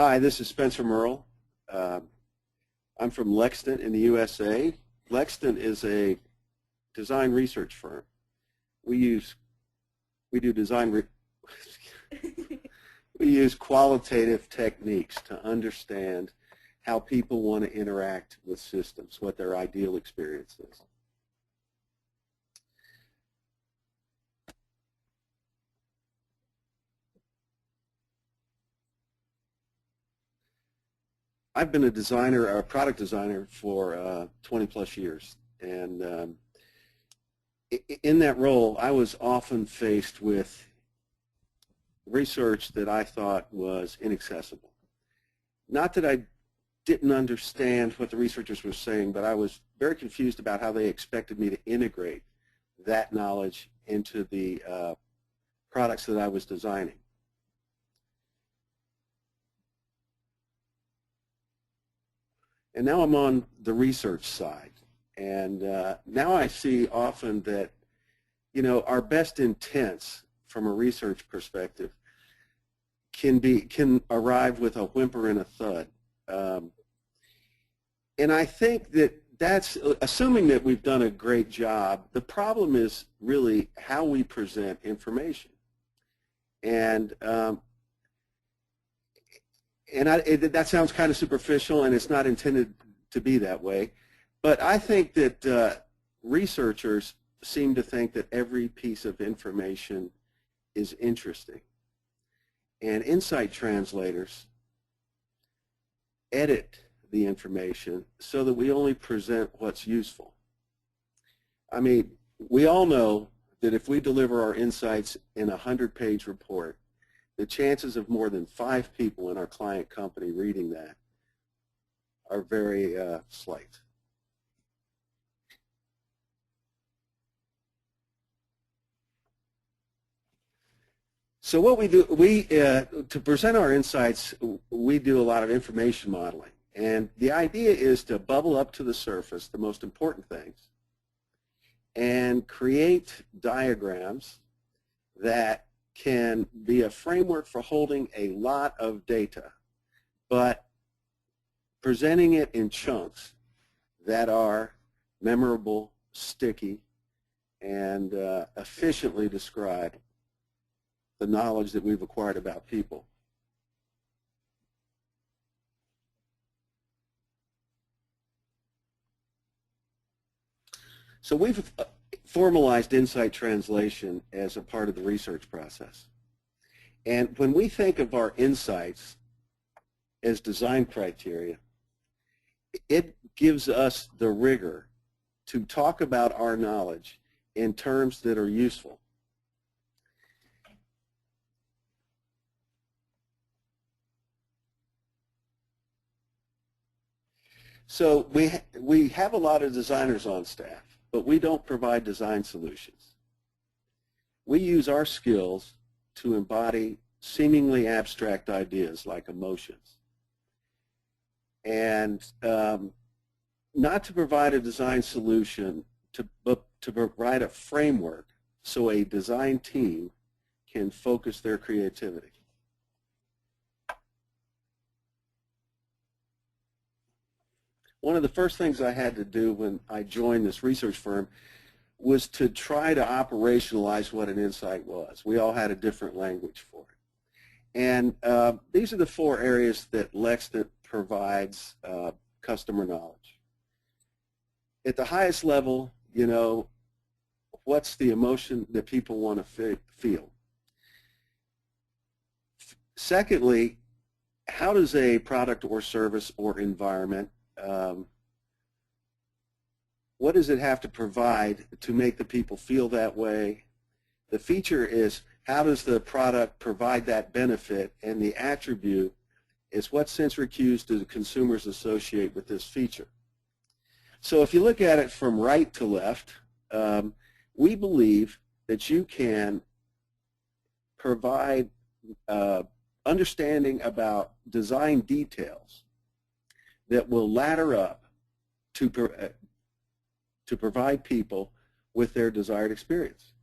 Hi, this is Spencer Murrell. I'm from Lexington in the USA. Lexington is a design research firm. We use qualitative techniques to understand how people want to interact with systems, what their ideal experience is. I've been a product designer for 20 plus years, and in that role I was often faced with research that I thought was inaccessible. Not that I didn't understand what the researchers were saying, but I was very confused about how they expected me to integrate that knowledge into the products that I was designing. And now I'm on the research side, and now I see often that, our best intents from a research perspective can arrive with a whimper and a thud. And I think that's assuming that we've done a great job. The problem is really how we present information, and that sounds kind of superficial, and it's not intended to be that way. But I think that researchers seem to think that every piece of information is interesting. And insight translators edit the information so that we only present what's useful. I mean, we all know that if we deliver our insights in a 100-page report, the chances of more than 5 people in our client company reading that are very slight. So what we do, to present our insights, we do a lot of information modeling. And the idea is to bubble up to the surface the most important things and create diagrams that can be a framework for holding a lot of data, but presenting it in chunks that are memorable, sticky, and efficiently describe the knowledge that we've acquired about people. So we've formalized insight translation as a part of the research process. And when we think of our insights as design criteria, it gives us the rigor to talk about our knowledge in terms that are useful. So we have a lot of designers on staff, but we don't provide design solutions. We use our skills to embody seemingly abstract ideas like emotions. And not to provide a design solution, but to provide a framework so a design team can focus their creativity. One of the first things I had to do when I joined this research firm was to try to operationalize what an insight was. We all had a different language for it. And these are the 4 areas that Lexington provides customer knowledge. At the highest level, what's the emotion that people want to feel? Secondly, how does a product or service or environment, what does it have to provide to make the people feel that way? The feature is, how does the product provide that benefit? And the attribute is, what sensory cues do the consumers associate with this feature? So if you look at it from right to left, we believe that you can provide understanding about design details that will ladder up to provide people with their desired experience.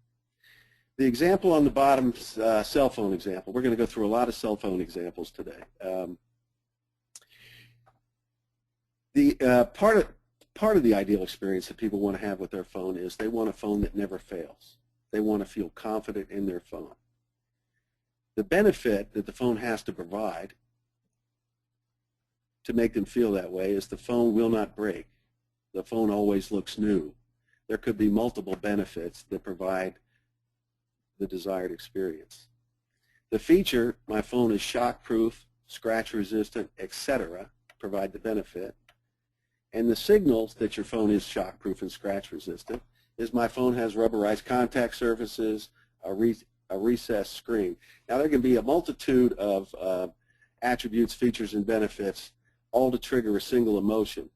The example on the bottom, cell phone example, we're going to go through a lot of cell phone examples today. The part of the ideal experience that people want to have with their phone is they want a phone that never fails. They want to feel confident in their phone. The benefit that the phone has to provide to make them feel that way is the phone will not break. The phone always looks new. There could be multiple benefits that provide the desired experience. The feature, my phone is shock-proof, scratch-resistant, etc., provide the benefit. And the signals that your phone is shock-proof and scratch-resistant is my phone has rubberized contact surfaces, a recessed screen. Now there can be a multitude of attributes, features, and benefits, all to trigger a single emotion.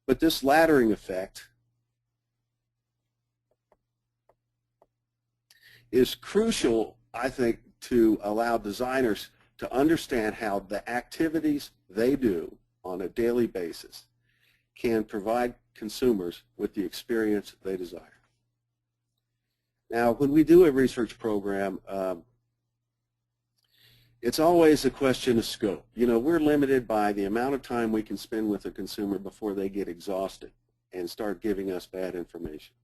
But this laddering effect is crucial, I think, to allow designers to understand how the activities they do on a daily basis can provide consumers with the experience they desire. Now, when we do a research program, it's always a question of scope. You know, we're limited by the amount of time we can spend with a consumer before they get exhausted and start giving us bad information.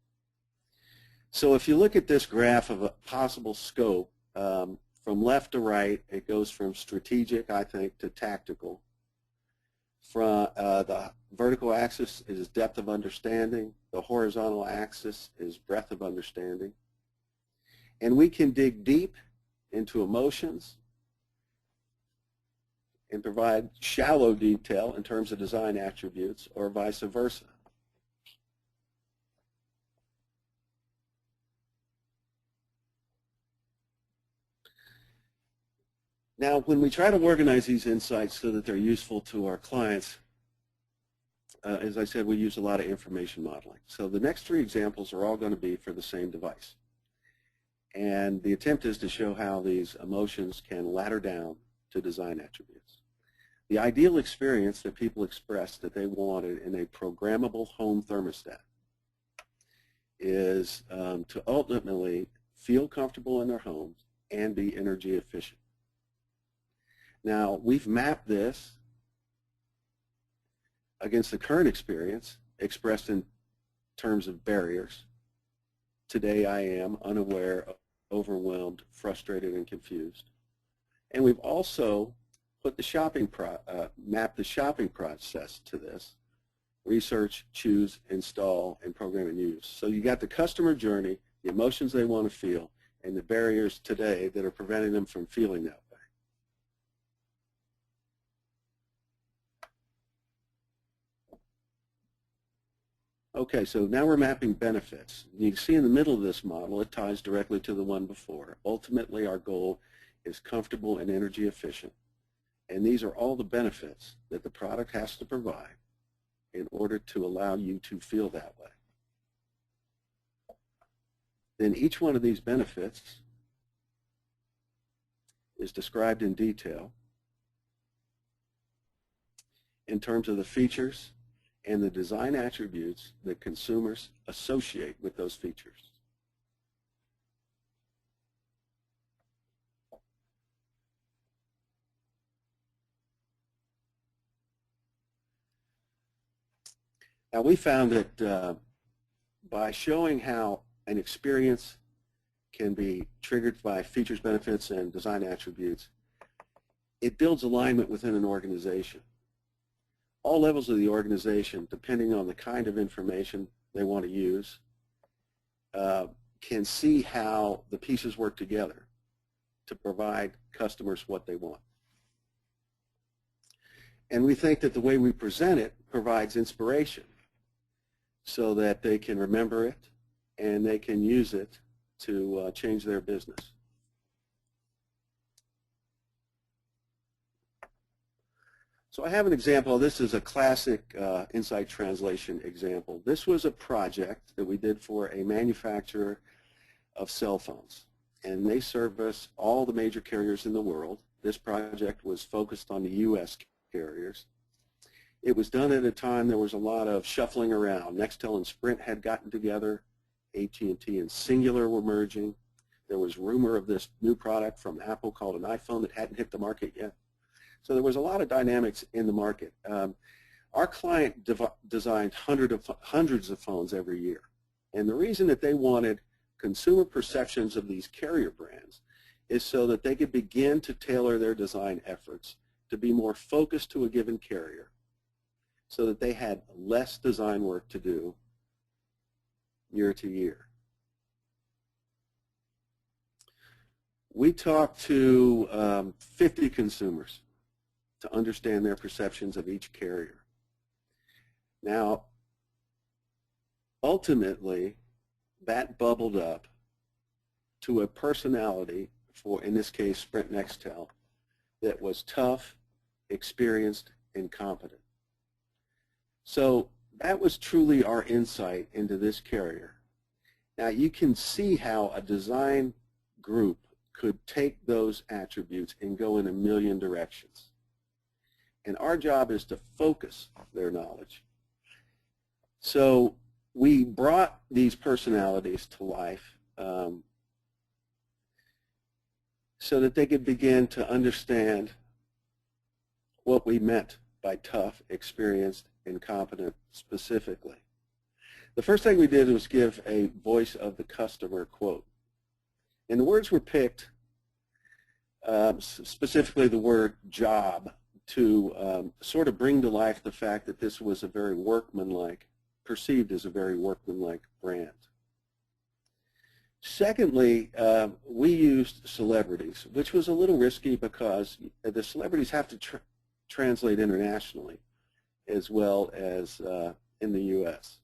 So if you look at this graph of a possible scope, from left to right, it goes from strategic, I think, to tactical. From the vertical axis is depth of understanding. The horizontal axis is breadth of understanding. And we can dig deep into emotions and provide shallow detail in terms of design attributes, or vice versa. Now, when we try to organize these insights so that they're useful to our clients, as I said, we use a lot of information modeling. So the next three examples are all going to be for the same device. And the attempt is to show how these emotions can ladder down to design attributes. The ideal experience that people expressed that they wanted in a programmable home thermostat is to ultimately feel comfortable in their homes and be energy efficient. Now, we've mapped this against the current experience expressed in terms of barriers. Today I am unaware, overwhelmed, frustrated, and confused. And we've also put the mapped the shopping process to this: research, choose, install, and program and use. So you got the customer journey, the emotions they want to feel, and the barriers today that are preventing them from feeling that way. Okay, so now we're mapping benefits. You can see in the middle of this model, it ties directly to the one before. Ultimately, our goal is comfortable and energy efficient. And these are all the benefits that the product has to provide in order to allow you to feel that way. Then each one of these benefits is described in detail in terms of the features and the design attributes that consumers associate with those features. Now, we found that by showing how an experience can be triggered by features, benefits, and design attributes, it builds alignment within an organization. All levels of the organization, depending on the kind of information they want to use, can see how the pieces work together to provide customers what they want. And we think that the way we present it provides inspiration so that they can remember it and they can use it to change their business. So I have an example. This is a classic insight translation example. This was a project that we did for a manufacturer of cell phones, and they service all the major carriers in the world. This project was focused on the U.S. carriers. It was done at a time there was a lot of shuffling around. Nextel and Sprint had gotten together. AT&T and Singular were merging. There was rumor of this new product from Apple called an iPhone that hadn't hit the market yet. So there was a lot of dynamics in the market. Our client designed hundreds of phones every year. And the reason that they wanted consumer perceptions of these carrier brands is so that they could begin to tailor their design efforts to be more focused to a given carrier, so that they had less design work to do year to year. We talked to 50 consumers to understand their perceptions of each carrier. Now, ultimately, that bubbled up to a personality for, in this case, Sprint Nextel, that was tough, experienced, and competent. So that was truly our insight into this carrier. Now you can see how a design group could take those attributes and go in a million directions. And our job is to focus their knowledge. So we brought these personalities to life so that they could begin to understand what we meant by tough, experienced, and competent specifically. The first thing we did was give a voice of the customer quote. And the words were picked, specifically the word job, to sort of bring to life the fact that this was a very workmanlike, perceived as a very workmanlike brand. Secondly, we used celebrities, which was a little risky because the celebrities have to translate internationally as well as in the U.S.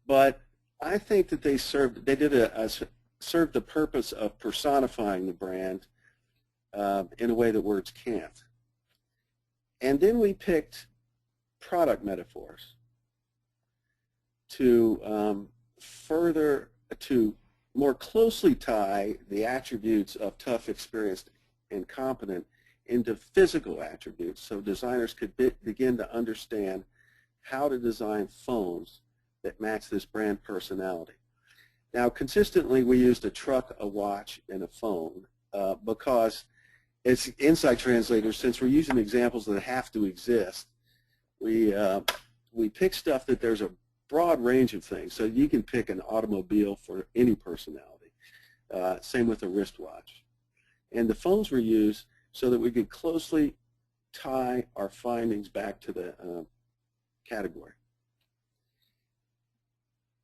But I think that they served the purpose of personifying the brand in a way that words can't. And then we picked product metaphors to to more closely tie the attributes of tough, experienced, and competent into physical attributes, so designers could begin to understand how to design phones that match this brand personality. Now, consistently, we used a truck, a watch, and a phone because as insight translators, since we're using examples that have to exist, we pick stuff that there's a broad range of things. So you can pick an automobile for any personality. Same with a wristwatch. And the phones were used so that we could closely tie our findings back to the category.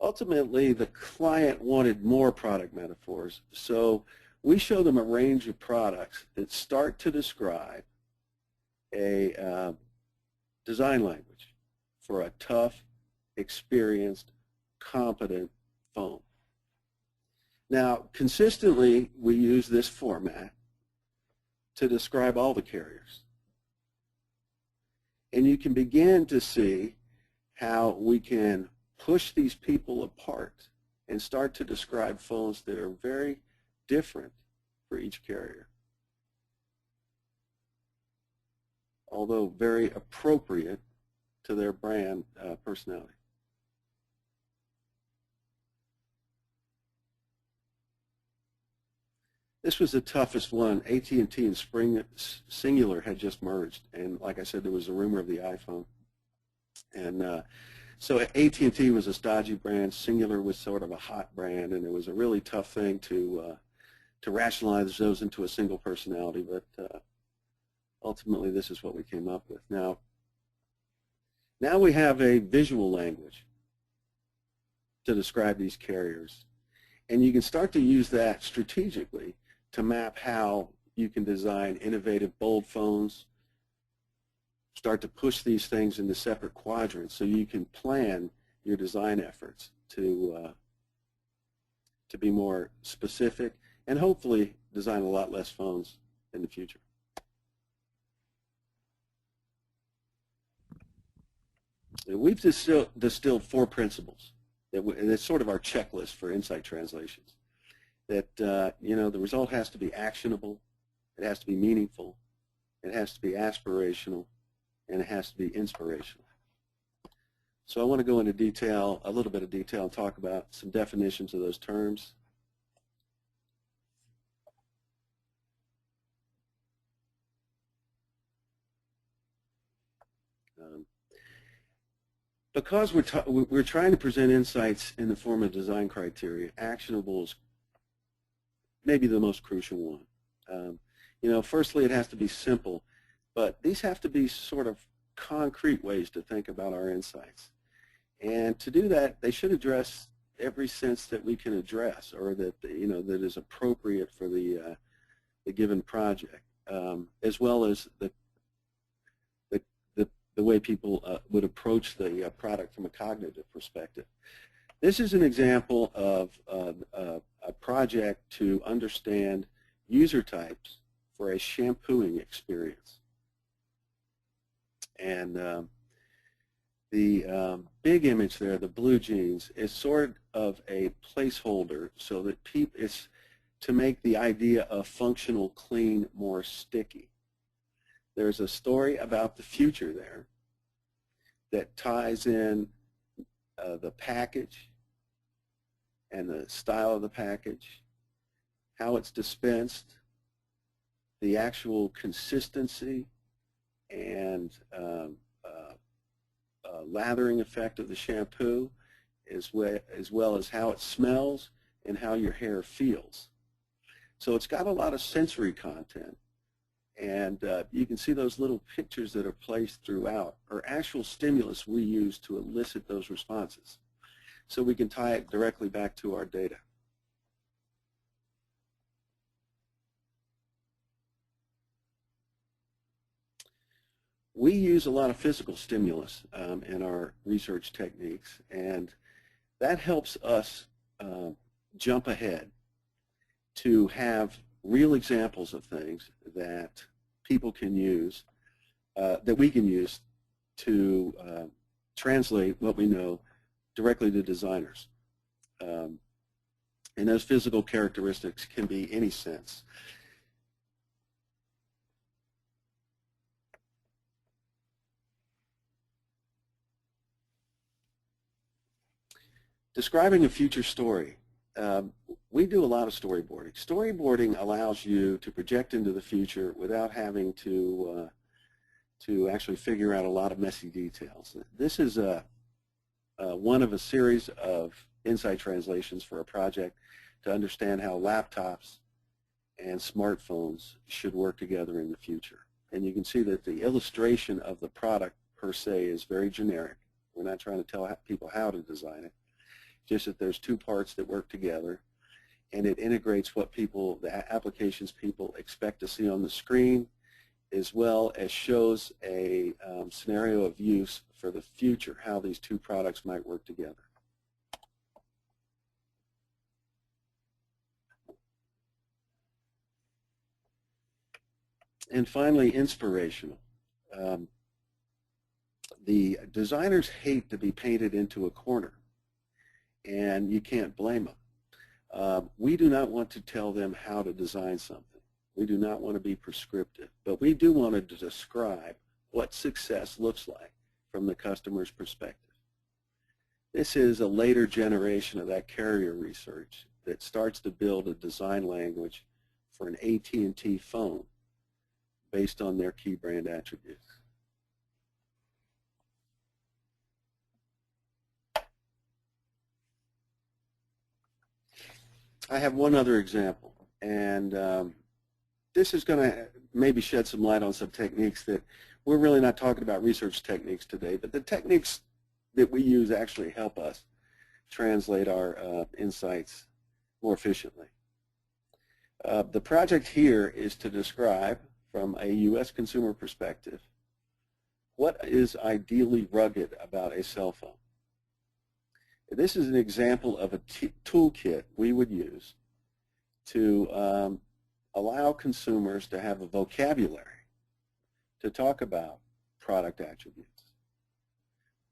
Ultimately, the client wanted more product metaphors, so we show them a range of products that start to describe a design language for a tough, experienced, competent phone. Now, consistently, we use this format to describe all the carriers. And you can begin to see how we can push these people apart and start to describe phones that are very different for each carrier, although very appropriate to their brand personality. This was the toughest one. AT&T and Spring Singular had just merged, and like I said, there was a rumor of the iPhone. And so AT&T was a stodgy brand, Singular was sort of a hot brand, and it was a really tough thing to rationalize those into a single personality, but ultimately this is what we came up with. Now we have a visual language to describe these carriers, and you can start to use that strategically to map how you can design innovative, bold phones, start to push these things into separate quadrants so you can plan your design efforts to be more specific and hopefully design a lot less phones in the future. And we've distilled 4 principles, and it's sort of our checklist for insight translations. That you know, the result has to be actionable, it has to be meaningful, it has to be aspirational, and it has to be inspirational. So I want to go into detail, a little bit of detail, and talk about some definitions of those terms. because we're trying to present insights in the form of design criteria, actionable is maybe the most crucial one. You know, firstly, it has to be simple, but these have to be sort of concrete ways to think about our insights. And to do that, they should address every sense that we can address, or that that is appropriate for the given project, as well as the way people would approach the product from a cognitive perspective. This is an example of a project to understand user types for a shampooing experience. And the big image there, the blue jeans, is sort of a placeholder so that it's to make the idea of functional clean more sticky. There's a story about the future there that ties in the package and the style of the package, how it's dispensed, the actual consistency and lathering effect of the shampoo, as well as how it smells and how your hair feels. So it's got a lot of sensory content. And you can see those little pictures that are placed throughout are actual stimulus we use to elicit those responses. So we can tie it directly back to our data. We use a lot of physical stimulus in our research techniques, and that helps us jump ahead to have real examples of things that people can use, that we can use to translate what we know directly to designers. And those physical characteristics can be any sense. Describing a future story. We do a lot of storyboarding. Storyboarding allows you to project into the future without having to actually figure out a lot of messy details. This is one of a series of insight translations for a project to understand how laptops and smartphones should work together in the future. And you can see that the illustration of the product per se is very generic. We're not trying to tell people how to design it, just that there's two parts that work together, and it integrates what the applications people expect to see on the screen, as well as shows a scenario of use for the future, how these two products might work together. And finally, inspirational. The designers hate to be painted into a corner, and you can't blame them. We do not want to tell them how to design something. We do not want to be prescriptive, but we do want to describe what success looks like from the customer's perspective. This is a later generation of that carrier research that starts to build a design language for an AT&T phone based on their key brand attributes. I have one other example, and this is going to maybe shed some light on some techniques that we're really not talking about research techniques today, but the techniques that we use actually help us translate our insights more efficiently. The project here is to describe, from a U.S. consumer perspective, what is ideally rugged about a cell phone. This is an example of a toolkit we would use to allow consumers to have a vocabulary to talk about product attributes,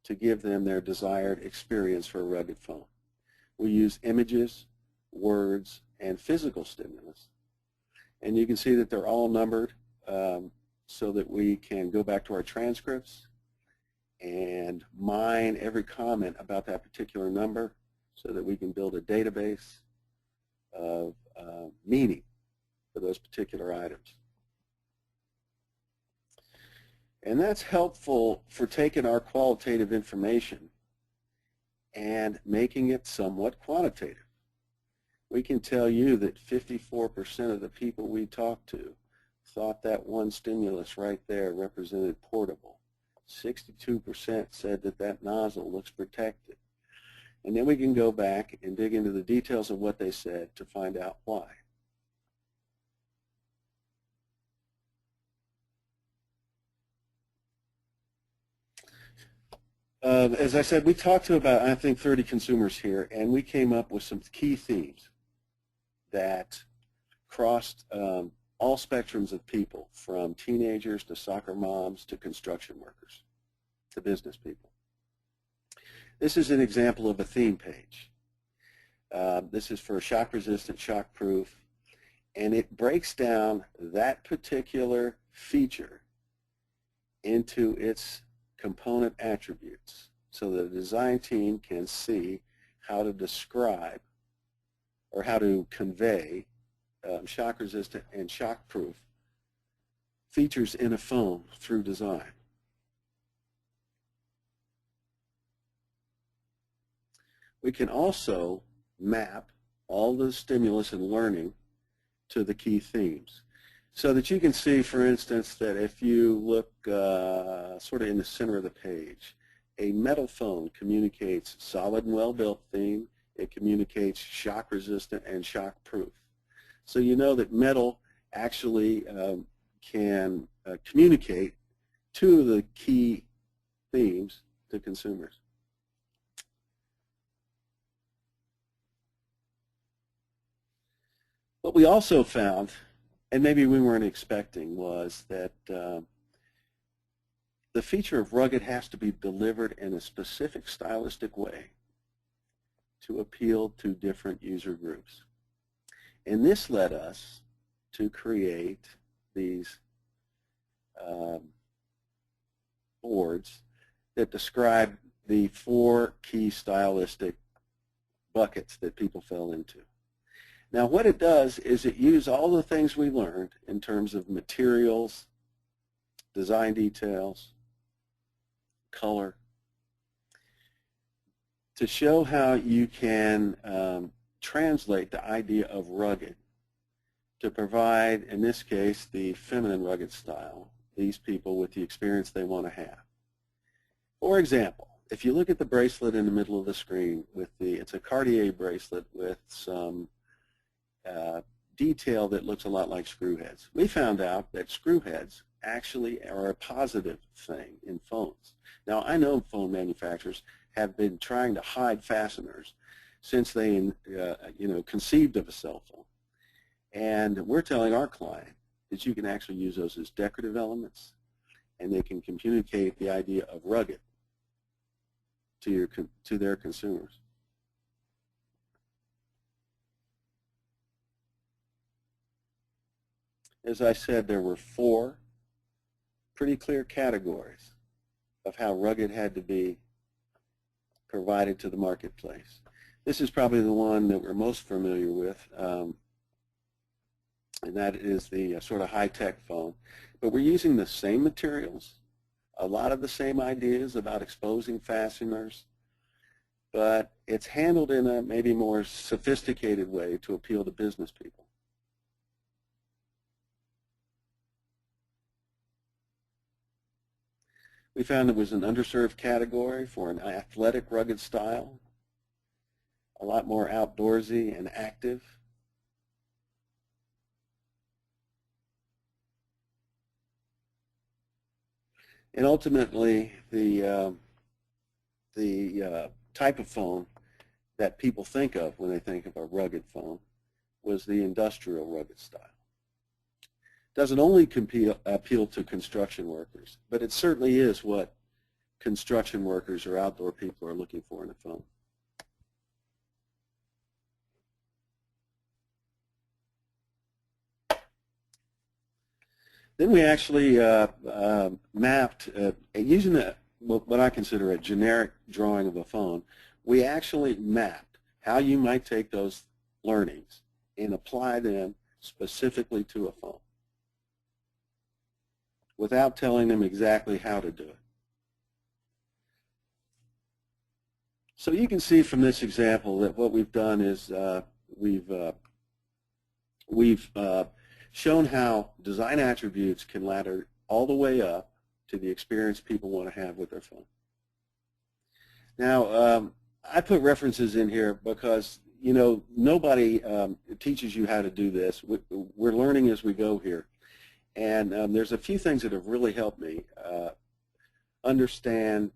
to give them their desired experience for a rugged phone. We use images, words, and physical stimulus. And you can see that they're all numbered so that we can go back to our transcripts and mine every comment about that particular number so that we can build a database of meaning for those particular items. And that's helpful for taking our qualitative information and making it somewhat quantitative. We can tell you that 54% of the people we talked to thought that one stimulus right there represented portable. 62% said that that nozzle looks protected. And then we can go back and dig into the details of what they said to find out why. As I said, we talked to about, I think, 30 consumers here, and we came up with some key themes that crossed all spectrums of people, from teenagers to soccer moms to construction workers to business people. This is an example of a theme page. This is for shock-resistant, shock-proof, and it breaks down that particular feature into its component attributes so the design team can see how to describe or how to convey shock-resistant and shock-proof features in a phone through design. We can also map all the stimulus and learning to the key themes, so that you can see, for instance, that if you look sort of in the center of the page, a metal phone communicates solid and well-built theme. It communicates shock-resistant and shock-proof. So you know that metal actually can communicate two of the key themes to consumers. What we also found, and maybe we weren't expecting, was that the feature of rugged has to be delivered in a specific stylistic way to appeal to different user groups. And this led us to create these boards that describe the 4 key stylistic buckets that people fell into. Now what it does is it uses all the things we learned in terms of materials, design details, color, to show how you can translate the idea of rugged to provide, in this case, the feminine rugged style, these people with the experience they want to have. For example, if you look at the bracelet in the middle of the screen, it's a Cartier bracelet with some detail that looks a lot like screw heads. We found out that screw heads actually are a positive thing in phones. Now, I know phone manufacturers have been trying to hide fasteners since they conceived of a cell phone. And we're telling our client that you can actually use those as decorative elements, and they can communicate the idea of rugged to their consumers. As I said, there were 4 pretty clear categories of how rugged had to be provided to the marketplace. This is probably the one that we're most familiar with, and that is the sort of high-tech phone. But we're using the same materials, a lot of the same ideas about exposing fasteners, but it's handled in a maybe more sophisticated way to appeal to business people. We found there was an underserved category for an athletic rugged style, a lot more outdoorsy and active. And ultimately, the type of phone that people think of when they think of a rugged phone was the industrial rugged style. Doesn't only appeal to construction workers, but it certainly is what construction workers or outdoor people are looking for in a phone. Then we actually mapped, using what I consider a generic drawing of a phone, we actually mapped how you might take those learnings and apply them specifically to a phone, without telling them exactly how to do it. So you can see from this example that what we've done is we've shown how design attributes can ladder all the way up to the experience people want to have with their phone. Now, I put references in here because, you know, nobody teaches you how to do this. We're learning as we go here. And there's a few things that have really helped me understand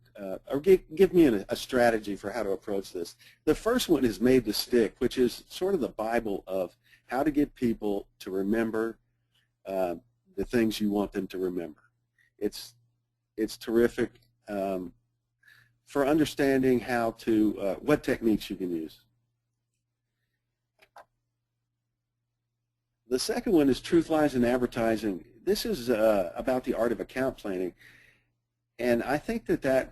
or give me a strategy for how to approach this. The first one is Made to Stick, which is sort of the Bible of how to get people to remember the things you want them to remember. It's terrific for understanding how to, what techniques you can use. The second one is Truth, Lies, and Advertising. This is about the art of account planning. And I think that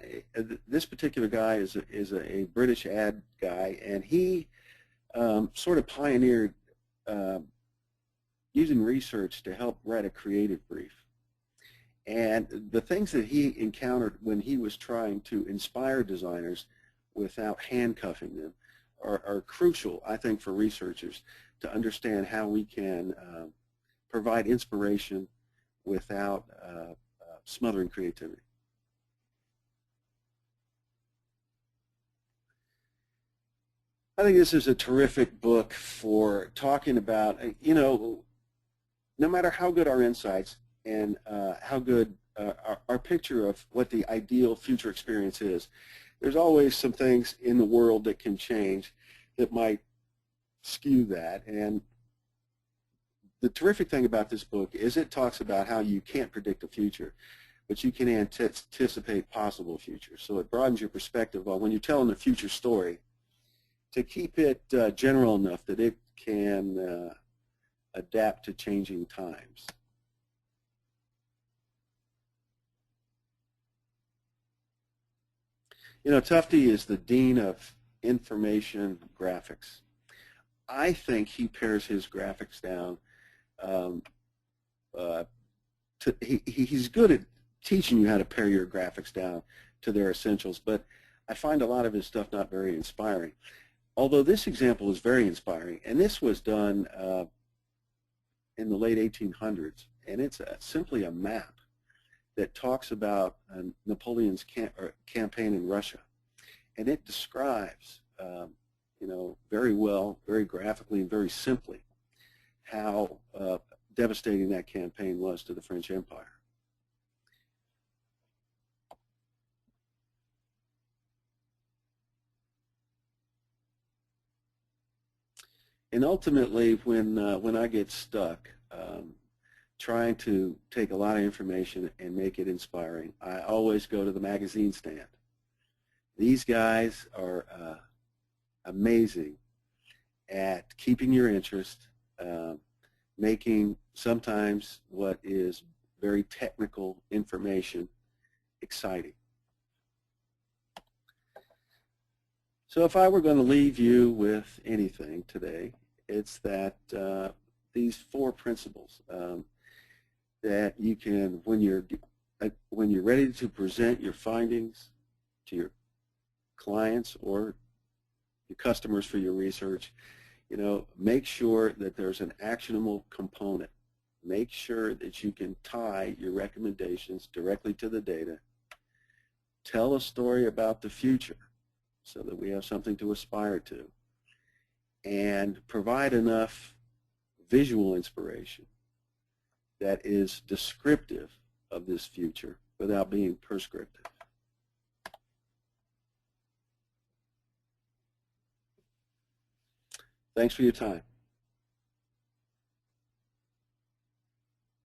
this particular guy is a British ad guy, and he sort of pioneered using research to help write a creative brief. And the things that he encountered when he was trying to inspire designers without handcuffing them are crucial, I think, for researchers to understand how we can provide inspiration without smothering creativity. I think this is a terrific book for talking about, you know, no matter how good our insights and how good our picture of what the ideal future experience is, there's always some things in the world that can change that might skew that. And the terrific thing about this book is it talks about how you can't predict the future, but you can anticipate possible futures. So it broadens your perspective on when you're telling the future story to keep it general enough that it can adapt to changing times. You know, Tufte is the Dean of Information Graphics. I think he pares his graphics down. He's good at teaching you how to pare your graphics down to their essentials, but I find a lot of his stuff not very inspiring. Although this example is very inspiring, and this was done in the late 1800s, and it's simply a map that talks about Napoleon's campaign in Russia, and it describes, you know, very well, very graphically, and very simply how devastating that campaign was to the French Empire. And ultimately, when I get stuck trying to take a lot of information and make it inspiring, I always go to the magazine stand. These guys are amazing at keeping your interest, making sometimes what is very technical information exciting. So if I were going to leave you with anything today, it's that these four principles that you can, when you're ready to present your findings to your clients or your customers for your research, you know, make sure that there's an actionable component. Make sure that you can tie your recommendations directly to the data. Tell a story about the future so that we have something to aspire to, and provide enough visual inspiration that is descriptive of this future without being prescriptive. Thanks for your time.